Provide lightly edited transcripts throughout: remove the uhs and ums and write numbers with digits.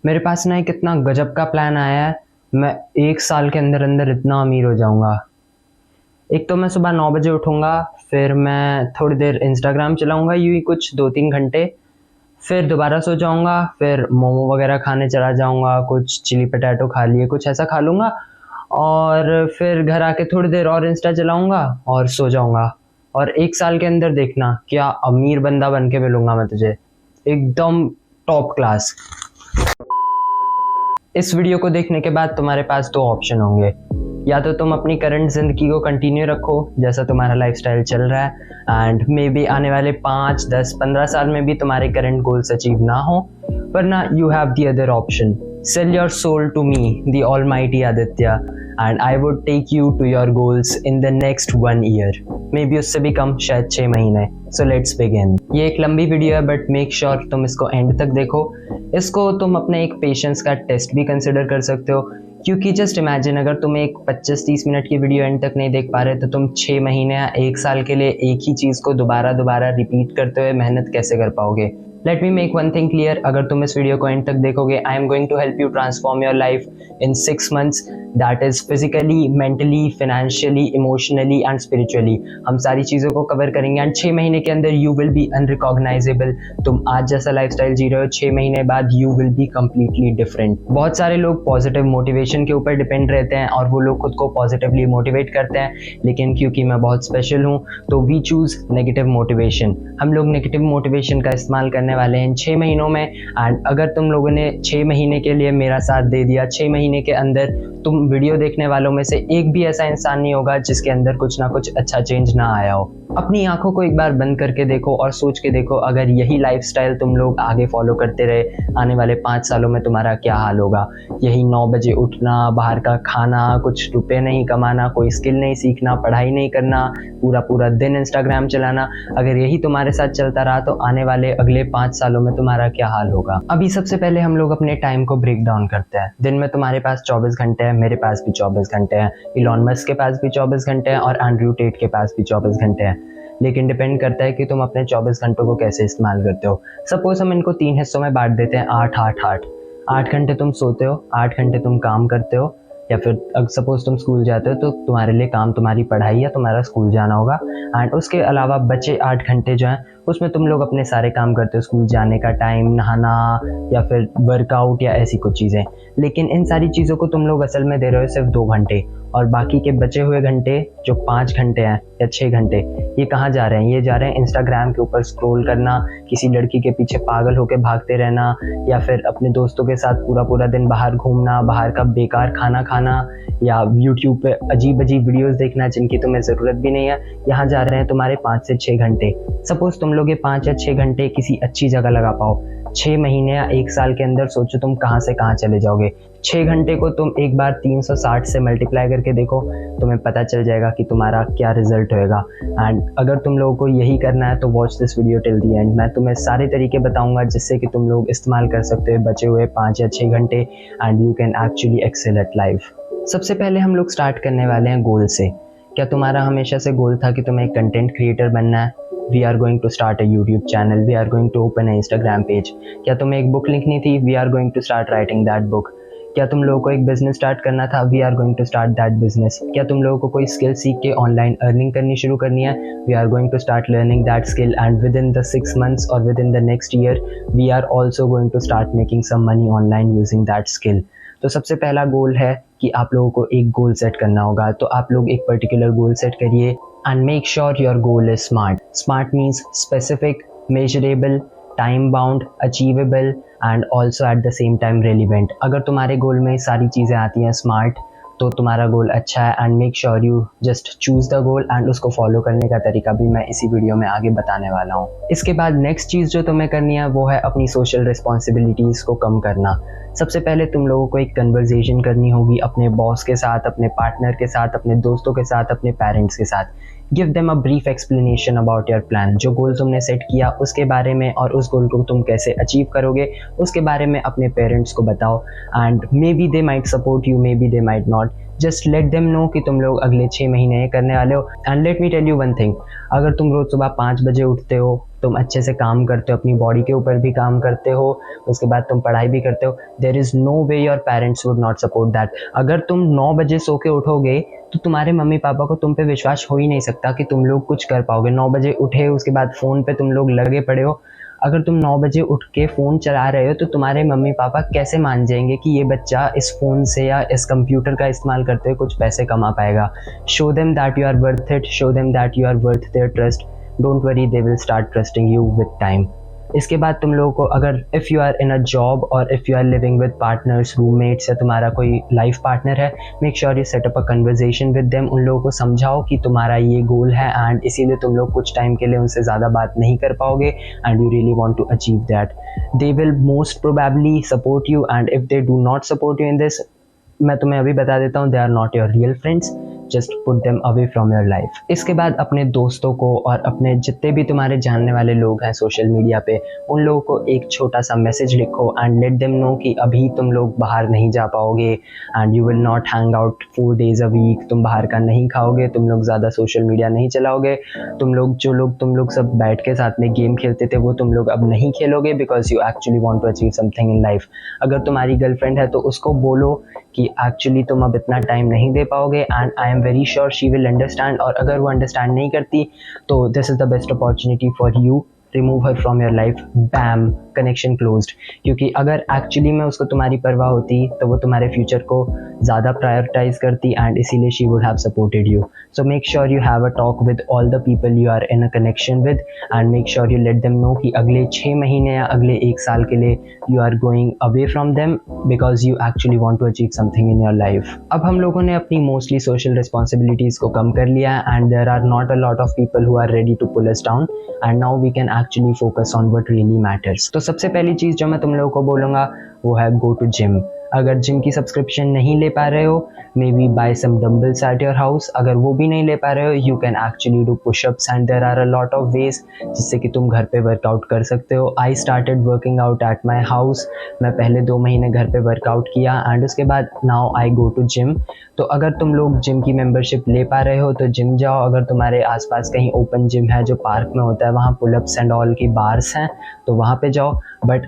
मेरे पास ना एक इतना गजब का प्लान आया है। मैं 1 साल के अंदर अंदर इतना अमीर हो जाऊंगा। एक तो मैं सुबह 9 बजे उठूंगा, फिर मैं थोड़ी देर इंस्टाग्राम चलाऊंगा, यूं ही कुछ 2-3 घंटे। फिर दोबारा सो जाऊंगा, फिर मोमो वगैरह खाने चला जाऊंगा, कुछ चिली पटैटो खा लिए, कुछ ऐसा खा लूंगा। और फिर घर आके थोड़ी देर और इंस्टा चलाऊंगा और सो जाऊंगा। और 1 साल के अंदर देखना क्या अमीर बंदा बन के मिलूंगा मैं तुझे, एकदम टॉप क्लास। इस वीडियो को देखने के बाद तुम्हारे पास 2 ऑप्शन होंगे। या तो तुम अपनी करंट ज़िंदगी को कंटिन्यू रखो जैसा तुम्हारा लाइफस्टाइल चल रहा है, एंड मे बी आने वाले 5, 10, 15 साल में भी तुम्हारे करंट गोल्स अचीव ना हो। वरना you have the other option, sell your soul to me the almighty Aditya, and I would take you to your goals in the next 1 year, maybe उससे भी कम, शायद 6 महीने। So let's begin. ये एक लंबी वीडियो है, बट मेक श्योर तुम इसको एंड तक देखो। इसको तुम अपने एक पेशेंस का टेस्ट भी कंसिडर कर सकते हो, क्योंकि जस्ट इमेजिन अगर तुम एक 25-30 मिनट की वीडियो एंड तक नहीं देख पा रहे तो तुम 6 महीने या 1 साल के लिए एक ही चीज़ को दोबारा दोबारा रिपीट करते हुए मेहनत कैसे कर पाओगे। Let me make one thing clear, अगर तुम इस वीडियो को एंड तक देखोगे, I am going to help you transform your life in 6 months, that is physically, mentally, financially, emotionally and spiritually. हम सारी चीज़ों को कवर करेंगे एंड 6 महीने के अंदर यू विल बी अनरिकॉग्नाइजेबल। तुम आज जैसा लाइफस्टाइल जी रहे हो, 6 महीने बाद you will be completely different. बहुत सारे लोग पॉजिटिव मोटिवेशन के ऊपर डिपेंड रहते हैं और वो लोग खुद को पॉजिटिवली मोटिवेट करते हैं, लेकिन क्योंकि मैं बहुत स्पेशल हूँ तो वी चूज़ नेगेटिव मोटिवेशन। हम लोग नेगेटिव मोटिवेशन का इस्तेमाल करने वाले हैं इन 6 महीनों में। एंड अगर तुम लोगों ने 6 महीने के लिए मेरा साथ दे दिया, 6 महीने के अंदर तुम वीडियो देखने वालों में से एक भी ऐसा इंसान नहीं होगा जिसके अंदर कुछ ना कुछ अच्छा चेंज ना आया हो। अपनी आंखों को एक बार बंद करके देखो और सोच के देखो, अगर यही लाइफस्टाइल तुम लोग आगे फॉलो करते रहे, आने वाले 5 सालों में तुम्हारा क्या हाल होगा। यही 9 बजे उठना, बाहर का खाना, कुछ रुपए नहीं कमाना, कोई स्किल नहीं सीखना, पढ़ाई नहीं करना, पूरा पूरा दिन इंस्टाग्राम चलाना, अगर यही तुम्हारे साथ चलता रहा तो आने वाले अगले 5 सालों में तुम्हारा क्या हाल होगा। अभी सबसे पहले हम लोग अपने टाइम को ब्रेक डाउन करते हैं। दिन में तुम्हारे पास 24 घंटे हैं, मेरे पास भी 24 घंटे हैं, इलॉन मस्क के पास भी 24 घंटे हैं और एंड्रयू टेट के पास भी 24 घंटे हैं। लेकिन डिपेंड करता है कि तुम अपने 24 घंटों को कैसे इस्तेमाल करते हो। सपोज हम इनको 3 हिस्सों में बांट देते हैं, 8 घंटे तुम सोते हो, 8 घंटे तुम काम करते हो, या फिर अगर सपोज तुम स्कूल जाते हो तो तुम्हारे लिए काम तुम्हारी पढ़ाई या तुम्हारा स्कूल जाना होगा। एंड उसके अलावा बचे 8 घंटे जो हैं उसमें तुम लोग अपने सारे काम करते हो, स्कूल जाने का टाइम, नहाना या फिर वर्कआउट या ऐसी कुछ चीज़ें। लेकिन इन सारी चीज़ों को तुम लोग असल में दे रहे हो सिर्फ 2 घंटे, और बाकी के बचे हुए घंटे जो 5 घंटे हैं या 6 घंटे, ये कहाँ जा रहे हैं? ये जा रहे हैं इंस्टाग्राम के ऊपर स्क्रॉल करना, किसी लड़की के पीछे पागल होकर भागते रहना, या फिर अपने दोस्तों के साथ पूरा पूरा दिन बाहर घूमना, बाहर का बेकार खाना खाना, या यूट्यूब पे अजीब अजीब वीडियोस देखना जिनकी तुम्हें ज़रूरत भी नहीं है। यहाँ जा रहे हैं तुम्हारे 5 से 6 घंटे। सपोज तुम लोग ये 5 या 6 घंटे किसी अच्छी जगह लगा पाओ, 6 महीने या 1 साल के अंदर सोचो तुम कहाँ से कहाँ चले जाओगे। 6 घंटे को तुम एक बार 360 से मल्टीप्लाई करके देखो, तुम्हें पता चल जाएगा कि तुम्हारा क्या रिजल्ट होएगा। एंड अगर तुम लोगों को यही करना है तो watch this video till the and. मैं तुम्हें सारे तरीके बताऊंगा जिससे कि तुम लोग इस्तेमाल कर सकते हो बचे हुए 5 या 6 घंटे, and you can actually excel at life. सबसे पहले हम लोग स्टार्ट करने वाले हैं गोल से। क्या तुम्हारा हमेशा से गोल था कि तुम्हें एक कंटेंट क्रिएटर बनना है? We are going to start a YouTube channel, we are going to open a Instagram page. क्या तुम्हें एक बुक लिखनी थी? We are going to start writing that book. क्या तुम लोगों को एक बिजनेस स्टार्ट करना था? We are going to start that business. क्या तुम लोगों को कोई स्किल सीख के ऑनलाइन अर्निंग करनी शुरू करनी है? We are going to start learning that skill, and within the 6 months और within the next year we are also going to start making some money online using that skill. तो सबसे पहला गोल है कि आप लोगों को एक गोल सेट करना होगा। तो आप लोग एक पर्टिकुलर गोल सेट करिए and make sure your goal is smart. Smart means specific, measurable, time bound, achievable and also at the same time relevant. अगर तुम्हारे गोल में सारी चीज़ें आती हैं स्मार्ट तो तुम्हारा गोल अच्छा है। And make sure you just choose the goal, and उसको फॉलो करने का तरीका भी मैं इसी वीडियो में आगे बताने वाला हूँ। इसके बाद नेक्स्ट चीज़ जो तुम्हें करनी है वो है अपनी सोशल रिस्पॉन्सिबिलिटीज़ को कम करना। सबसे पहले तुम लोगों को एक कन्वर्सेशन करनी होगी अपने बॉस के साथ, अपने पार्टनर के साथ, अपने दोस्तों के साथ, अपने पेरेंट्स के साथ। Give them a brief explanation about your plan. जो गोल तुमने सेट किया उसके बारे में और उस गोल को तुम कैसे अचीव करोगे उसके बारे में अपने पेरेंट्स को बताओ। And maybe they might support you, maybe they might not. Just let them know कि तुम लोग अगले 6 महीने करने वाले हो। And let me tell you one thing, अगर तुम रोज़ सुबह 5 बजे उठते हो, तुम अच्छे से काम करते हो, अपनी बॉडी के ऊपर भी काम करते हो, उसके बाद तुम पढ़ाई भी करते हो, there is no way your parents would not support that. अगर तुम 9 बजे सो के उठोगे तो तुम्हारे मम्मी पापा को तुम पे विश्वास हो ही नहीं सकता कि तुम लोग कुछ कर पाओगे। 9 बजे उठे, उसके बाद फ़ोन पे तुम लोग लगे पड़े हो। अगर तुम 9 बजे उठ के फ़ोन चला रहे हो तो तुम्हारे मम्मी पापा कैसे मान जाएंगे कि ये बच्चा इस फ़ोन से या इस कंप्यूटर का इस्तेमाल करते हुए कुछ पैसे कमा पाएगा। Show them that you are worth it, show them that you are worth their trust. Don't worry, they will start trusting you with time. इसके बाद तुम लोगों को, अगर if you are in a job और if you are living with partners, roommates या तुम्हारा कोई लाइफ पार्टनर है, make sure you set up a conversation with them. उन लोगों को समझाओ कि तुम्हारा ये गोल है एंड इसीलिए तुम लोग कुछ टाइम के लिए उनसे ज़्यादा बात नहीं कर पाओगे and you really want to achieve that. They will most probably support you and if they do not support you in this, मैं तुम्हें अभी बता देता हूँ, they are not your real friends, just put them away from your life. इसके बाद अपने दोस्तों को और अपने जितने भी तुम्हारे जानने वाले लोग हैं सोशल मीडिया पे, उन लोगों को एक छोटा सा मैसेज लिखो एंड लेट देम नो कि अभी तुम लोग बाहर नहीं जा पाओगे and you will not hang out 4 days a week। तुम बाहर का नहीं खाओगे, तुम लोग ज़्यादा सोशल मीडिया नहीं चलाओगे, तुम लोग सब बैठ के साथ में गेम खेलते थे वो तुम लोग अब नहीं खेलोगे, because you actually want to achieve something in life. अगर तुम्हारी गर्लफ्रेंड है तो उसको बोलो कि एक्चुअली तुम अब इतना टाइम नहीं दे पाओगे and I am very sure she will understand. और अगर वो अंडरस्टैंड नहीं करती तो this is the best opportunity for you, remove her from your life, bam, connection closed. क्योंकि अगर एक्चुअली में उसको तुम्हारी परवाह होती तो वो तुम्हारे फ्यूचर को ज़्यादा प्रायोरिटाइज करती एंड इसीलिए she would have supported you. So make sure you have a talk with all the people you are in a connection with and make sure you let them know कि अगले 6 महीने या अगले 1 साल के लिए you are going away from them because you actually want to achieve something in your life. अब हम लोगों ने अपनी मोस्टली सोशल रिस्पॉन्सिबिलिटीज़ को कम कर लिया and there are not a lot of people who are ready to pull us down and now we can actually focus on what really matters. तो सबसे पहली चीज़ जो मैं तुम लोगों को बोलूँगा वो है गो टू जिम। अगर जिम की सब्सक्रिप्शन नहीं ले पा रहे हो, maybe buy some dumbbells at your house. अगर वो भी नहीं ले पा रहे हो, you can actually do pushups and there are a lot of ways जिससे कि तुम घर पे वर्कआउट कर सकते हो। I started working out at my house. मैं पहले 2 महीने घर पे वर्कआउट किया एंड उसके बाद now I go to gym. तो अगर तुम लोग जिम की मेंबरशिप ले पा रहे हो तो जिम जाओ। अगर तुम्हारे आसपास कहीं ओपन जिम है जो पार्क में होता है, वहाँ पुलअप्स एंड ऑल की बार्स हैं तो वहाँ पे जाओ। But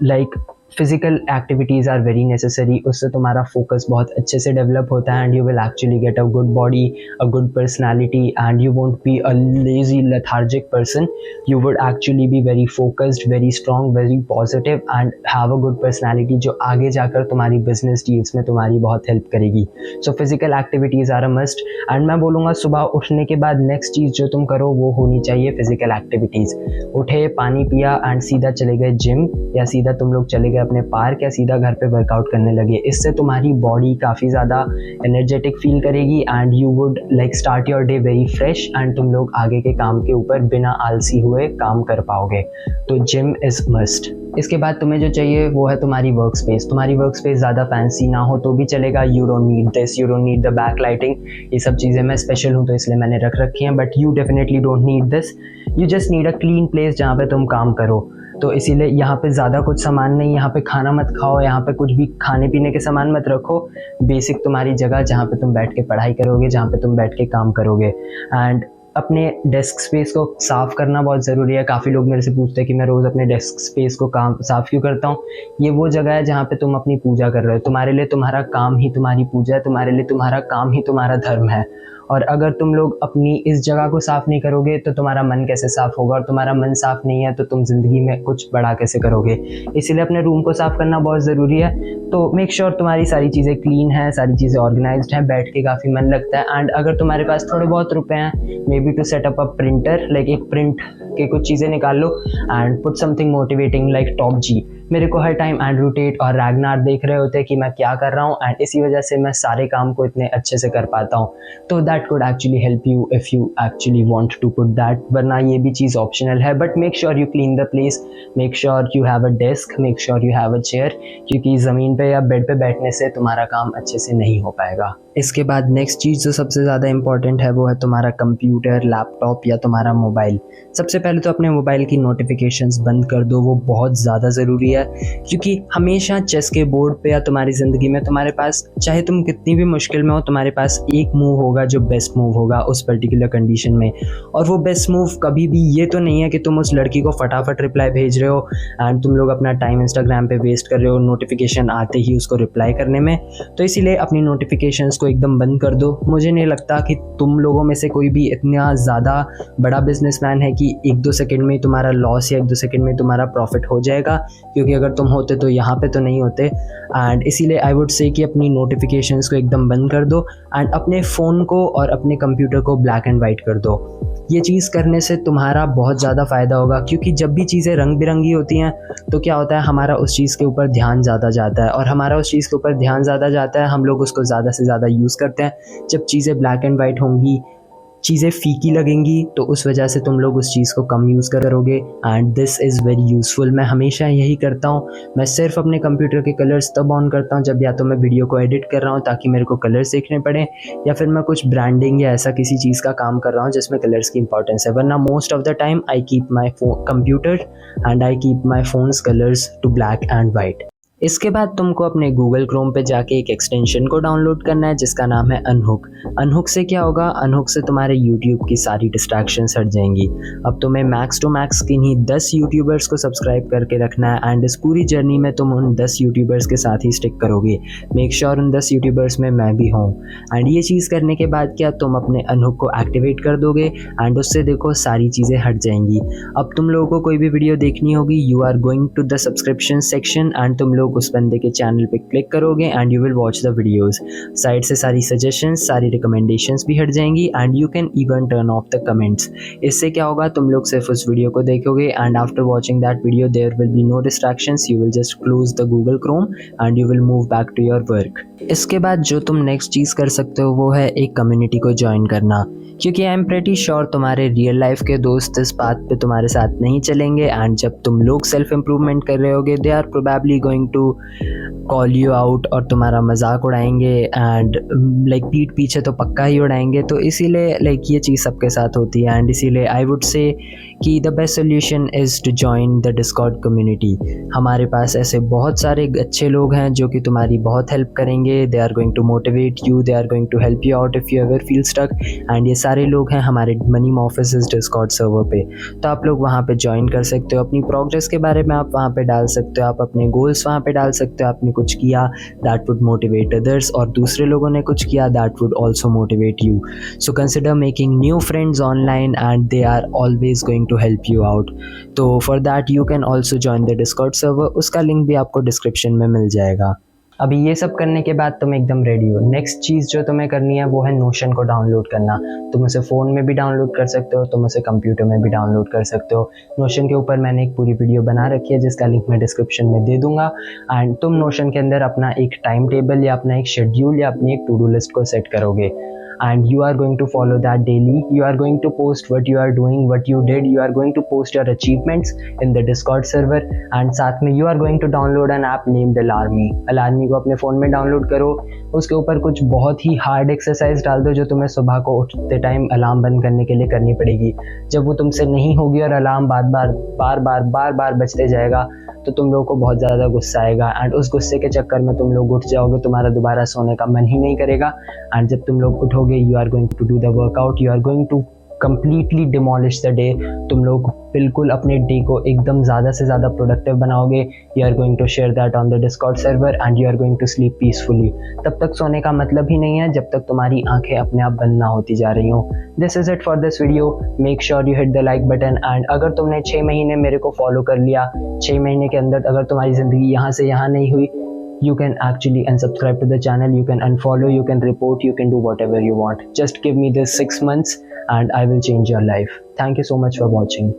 like physical activities are very necessary, उससे तुम्हारा फोकस बहुत अच्छे से डेवलप होता है and you will actually get a good body, a good personality and you won't be a lazy lethargic person. You would actually be very focused, very strong, very positive and have a good personality जो आगे जाकर तुम्हारी business deals में तुम्हारी बहुत help करेगी। So physical activities are a must and मैं बोलूँगा सुबह उठने के बाद नेक्स्ट चीज़ जो तुम करो वो होनी चाहिए फिजिकल एक्टिविटीज़। उठे, पानी पिया एंड सीधा चले गए जिम या सीधा तुम लोग चले गए अपने पार्क या सीधा घर पे वर्कआउट करने लगे। इससे तुम्हारी बॉडी काफ़ी ज़्यादा एनर्जेटिक फील करेगी and you would like start your day very fresh and तुम लोग आगे के काम के ऊपर बिना आलसी हुए काम कर पाओगे। तो जिम इज़ मस्ट। इसके बाद तुम्हें जो चाहिए वो है तुम्हारी वर्क स्पेस। तुम्हारी वर्क स्पेस ज़्यादा फैंसी ना हो तो भी चलेगा। You don't need this, you don't need the back lighting, ये सब चीज़ें मैं स्पेशल हूँ तो इसलिए मैंने रख रखी हैं। But you definitely don't need this, you just need a clean place जहाँ पे तुम काम करो। तो इसीलिए यहाँ पे ज़्यादा कुछ सामान नहीं, यहाँ पे खाना मत खाओ, यहाँ पे कुछ भी खाने पीने के सामान मत रखो। बेसिक तुम्हारी जगह जहाँ पे तुम बैठ के पढ़ाई करोगे, जहाँ पे तुम बैठ के काम करोगे। एंड अपने डेस्क स्पेस को साफ़ करना बहुत ज़रूरी है। काफ़ी लोग मेरे से पूछते हैं कि मैं रोज़ अपने डेस्क स्पेस को काम साफ़ क्यों करता हूँ। ये वो जगह है जहाँ पे तुम अपनी पूजा कर रहे हो। तुम्हारे लिए तुम्हारा काम ही तुम्हारी पूजा है, तुम्हारे लिए तुम्हारा काम ही तुम्हारा धर्म है। और अगर तुम लोग अपनी इस जगह को साफ़ नहीं करोगे तो तुम्हारा मन कैसे साफ़ होगा, और तुम्हारा मन साफ़ नहीं है तो तुम ज़िंदगी में कुछ बड़ा कैसे करोगे। इसीलिए अपने रूम को साफ़ करना बहुत ज़रूरी है। तो मेक श्योर तुम्हारी सारी चीज़ें क्लीन हैं, सारी चीज़ें ऑर्गेनाइज्ड हैं, बैठ के काफ़ी मन लगता है। एंड अगर तुम्हारे पास थोड़े बहुत रुपए हैं, maybe to set up a printer, like एक प्रिंट के कुछ चीज़ें निकाल लो and put something motivating like top G. मेरे को हर टाइम एंड्रू टेट और रैगनार देख रहे होते हैं कि मैं क्या कर रहा हूँ एंड इसी वजह से मैं सारे काम को इतने अच्छे से कर पाता हूँ। तो that could actually help you if you actually want to put that, वरना ये भी चीज़ ऑप्शनल है। But make sure you clean the place, make sure you have a desk, make sure you have a chair, क्योंकि ज़मीन पे या bed पे बैठने से तुम्हारा काम अच्छे से नहीं हो पाएगा। इसके बाद नेक्स्ट चीज़ जो सबसे ज़्यादा इंपॉर्टेंट है वो है तुम्हारा कंप्यूटर, लैपटॉप या तुम्हारा मोबाइल। सबसे पहले तो अपने मोबाइल की नोटिफिकेशंस बंद कर दो, वो बहुत ज़्यादा ज़रूरी है, क्योंकि हमेशा चेस के बोर्ड पे या तुम्हारी ज़िंदगी में तुम्हारे पास, चाहे तुम कितनी भी मुश्किल में हो, तुम्हारे पास एक मूव होगा जो बेस्ट मूव होगा उस पर्टिकुलर कंडीशन में। और वो बेस्ट मूव कभी भी ये तो नहीं है कि तुम उस लड़की को फटाफट रिप्लाई भेज रहे हो एंड तुम लोग अपना टाइम इंस्टाग्राम पे वेस्ट कर रहे हो नोटिफिकेशन आते ही उसको रिप्लाई करने में। तो इसीलिए अपनी नोटिफिकेशंस को एकदम बंद कर दो। मुझे नहीं लगता कि तुम लोगों में से कोई भी इतना ज़्यादा बड़ा बिजनेसमैन है कि 1-2 सेकंड में तुम्हारा लॉस या 1-2 सेकंड में तुम्हारा प्रॉफिट हो जाएगा, क्योंकि अगर तुम होते तो यहाँ पे तो नहीं होते। एंड इसीलिए आई वुड से कि अपनी नोटिफिकेशंस को एकदम बंद कर दो एंड अपने फ़ोन को और अपने कंप्यूटर को ब्लैक एंड वाइट कर दो। ये चीज़ करने से तुम्हारा बहुत ज़्यादा फ़ायदा होगा, क्योंकि जब भी चीज़ें रंग बिरंगी होती हैं तो क्या होता है, हमारा उस चीज़ के ऊपर ध्यान ज़्यादा जाता है, और हमारा उस चीज़ के ऊपर ध्यान ज़्यादा जाता है, हम लोग उसको ज़्यादा से ज़्यादा यूज़ करते हैं। जब चीज़ें ब्लैक एंड वाइट होंगी, चीज़ें फीकी लगेंगी, तो उस वजह से तुम लोग उस चीज़ को कम यूज़ करोगे and this is very useful. मैं हमेशा यही करता हूँ। मैं सिर्फ अपने कंप्यूटर के कलर्स तब ऑन करता हूँ जब या तो मैं वीडियो को एडिट कर रहा हूँ ताकि मेरे को कलर्स देखने पड़े, या फिर मैं कुछ ब्रांडिंग या ऐसा किसी चीज़ का काम कर रहा हूँ जिसमें कलर्स की इंपॉर्टेंस है। वरना most of the time I keep my computer and I keep my phones colours to black and white. इसके बाद तुमको अपने गूगल क्रोम पे जाके एक एक्सटेंशन को डाउनलोड करना है जिसका नाम है अनहुक। अनहुक से क्या होगा, अनहुक से तुम्हारे यूट्यूब की सारी डिस्ट्रैक्शंस हट जाएंगी। अब तुम्हें मैक्स टू मैक्स किन्हीं 10 यूट्यूबर्स को सब्सक्राइब करके रखना है एंड इस पूरी जर्नी में तुम उन 10 यूट्यूबर्स के साथ ही स्टिक करोगे। मेक श्योर उन 10 यूट्यूबर्स में मैं भी हूँ। एंड ये चीज़ करने के बाद क्या, तुम अपने अनहुक को एक्टिवेट कर दोगे एंड उससे देखो सारी चीज़ें हट जाएंगी। अब तुम लोगों को कोई भी वीडियो देखनी होगी, you are going to the subscription section and तुम लोग उस बंदे के चैनल पे क्लिक करोगे and you will watch the videos. Side से सारी सजेशंस, सारी रिकमेंडेशंस भी हट जाएंगी and you can even turn off the comments. इससे क्या होगा, तुम लोग सिर्फ उस वीडियो को देखोगे and after watching that video there will be no distractions, you will just close the Google Chrome and you will move back to your work. इसके बाद जो तुम नेक्स्ट चीज़ कर सकते हो वो है एक कम्युनिटी को ज्वाइन करना, क्योंकि आई एम प्रेटी श्योर तुम्हारे रियल लाइफ के दोस्त इस बात पे तुम्हारे साथ नहीं चलेंगे एंड जब तुम लोग सेल्फ इम्प्रूवमेंट कर रहे होगे they are probably going to call you out और तुम्हारा मजाक उड़ाएंगे एंड लाइक पीठ पीछे तो पक्का ही उड़ाएंगे। तो इसीलिए लाइक ये चीज़ सबके साथ होती है एंड इसीलिए आई वुड से कि the best solution is to join the Discord community. हमारे पास ऐसे बहुत सारे अच्छे लोग हैं जो कि तुम्हारी बहुत हेल्प करेंगे। They are going to motivate you, they are going to help you out if you ever feel stuck and ये सारे लोग हैं हमारे मनी ऑफिस डिस्कॉर्ड सर्वर पे। तो आप लोग वहाँ पे ज्वाइन कर सकते हो, अपनी प्रोग्रेस के बारे में आप वहाँ पे डाल सकते हो, आप अपने गोल्स वहाँ पे डाल सकते हो। आपने कुछ किया दैट वुड मोटिवेट अदर्स और दूसरे लोगों ने कुछ किया that would also motivate you. So consider making new friends online and they are always going to help you out. तो for that you can also join the Discord server, उसका link भी आपको डिस्क्रिप्शन में मिल जाएगा। अभी ये सब करने के बाद तुम एकदम रेडी हो। नेक्स्ट चीज़ जो तुम्हें करनी है वो है नोशन को डाउनलोड करना। तुम उसे फ़ोन में भी डाउनलोड कर सकते हो, तुम उसे कंप्यूटर में भी डाउनलोड कर सकते हो। नोशन के ऊपर मैंने एक पूरी वीडियो बना रखी है जिसका लिंक मैं डिस्क्रिप्शन में दे दूंगा एंड तुम नोशन के अंदर अपना एक टाइम टेबल या अपना एक शेड्यूल या अपनी एक टू डू लिस्ट को सेट करोगे and you are going to follow that daily. You are going to post what you are doing, what you did. You are going to post your achievements in the Discord server and साथ में you are going to download an app named Alarmy. Alarmy को अपने phone में download करो, उसके ऊपर कुछ बहुत ही हार्ड एक्सरसाइज डाल दो जो तुम्हें सुबह को उठते टाइम अलार्म बंद करने के लिए करनी पड़ेगी। जब वो तुमसे नहीं होगी और अलार्म बार बार बजते जाएगा तो तुम लोगों को बहुत ज़्यादा गुस्सा आएगा एंड उस गुस्से के चक्कर में तुम लोग उठ जाओगे, तुम्हारा दोबारा सोने का मन ही नहीं करेगा एंड जब तुम लोग उठोगे you are going to do the workout, you are going to completely demolish the day. तुम लोग बिल्कुल अपने डे को एकदम ज़्यादा से ज़्यादा प्रोडक्टिव बनाओगे। You are going to share that on the Discord server and you are going to sleep peacefully. तब तक सोने का मतलब ही नहीं है जब तक तुम्हारी आंखें अपने आप बंद ना होती जा रही हों। This is it for this video. Make sure you hit the like button and अगर तुमने 6 महीने मेरे को फॉलो कर लिया, 6 महीने के अंदर अगर तुम्हारी ज़िंदगी यहाँ से यहाँ नहीं हुई, you can actually unsubscribe to the channel, you can unfollow, you can report, you can do whatever you want. Just give me this 6 months and I will change your life. Thank you so much for watching.